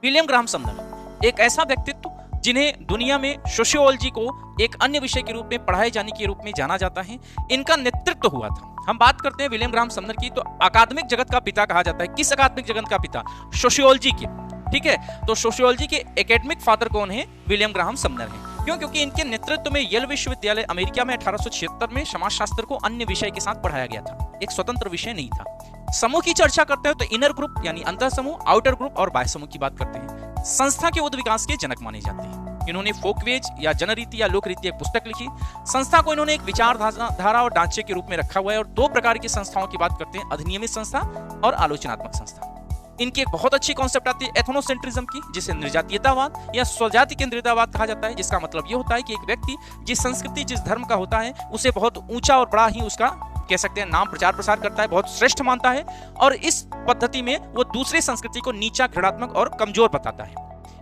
William Graham Sumner एक ऐसा व्यक्तित्व जिन्हें दुनिया में सोशियोलॉजी को एक अन्य विषय के रूप में पढ़ाए जाने के रूप में जाना जाता है। इनका नेतृत्व हुआ था। हम बात करते हैं विलियम ग्राहम समनर की, तो अकादमिक जगत का पिता कहा जाता है। किस अकादमिक जगत का पिता? सोशियोलॉजी के। ठीक है, तो सोशियोलॉजी के एकेडमिक फादर कौन है? विलियम ग्राहम समनर है। क्यों? क्योंकि इनके नेतृत्व में येल विश्वविद्यालय अमेरिका में 1876 में समाजशास्त्र को अन्य विषय के साथ पढ़ाया गया था। एक स्वतंत्र विषय नहीं था। समूह की चर्चा करते हैं तो इनर ग्रुप यानी अंतर समूह, आउटर ग्रुप और बाह्य समूह की बात करते हैं। संस्था के उद्ध विकास के जनक माने जाते हैं। इन्होंने फोकवेज या जनरीति या लोक रीति एक पुस्तक लिखी। संस्था को इन्होंने एक विचारधारा और ढांचे के रूप में रखा हुआ है। और दो प्रकार की संस्थाओं की बात करते हैं, अधिनियमित संस्था और आलोचनात्मक संस्था। इनकी एक बहुत अच्छी कॉन्सेप्ट आती है एथनोसेंट्रिज्म की, जिसे निर्जातीयतावाद या स्वजाति केंद्रितवाद कहा जाता है, जिसका मतलब ये होता है कि एक व्यक्ति जिस संस्कृति जिस धर्म का होता है उसे बहुत ऊंचा और बड़ा ही उसका कह सकते हैं नाम प्रचार प्रसार करता है, बहुत श्रेष्ठ मानता है। और इस पद्धति में वो दूसरी संस्कृति को नीचा, घृणात्मक और कमजोर बताता है।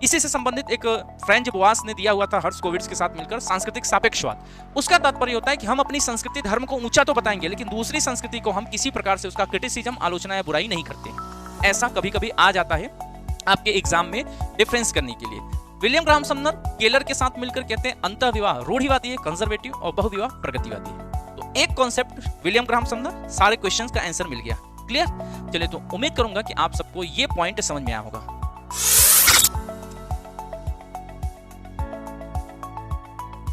इसी से संबंधित एक फ्रेंच बुआस ने दिया हुआ था हर्ष कोविट्ज के साथ मिलकर, सांस्कृतिक सापेक्षवाद। उसका तात्पर्य होता है कि हम अपनी संस्कृति धर्म को ऊंचा तो बताएंगे, लेकिन दूसरी संस्कृति को हम किसी प्रकार से उसका क्रिटिसिज्म, आलोचना या बुराई नहीं करते। ऐसा कभी कभी आ जाता है आपके एग्जाम में डिफरेंस करने के लिए। विलियम ग्राहम समनर केलर के साथ मिलकर कहते हैं अंतःविवाह रूढ़िवादी है, कंजर्वेटिव, और बहुविवाह प्रगतिवादी है। तो एक कॉन्सेप्ट विलियम ग्राहम समनर, सारे क्वेश्चंस का आंसर मिल गया। क्लियर? चलिए, तो उम्मीद करूंगा कि आप सबको ये पॉइंट समझ में आया होगा।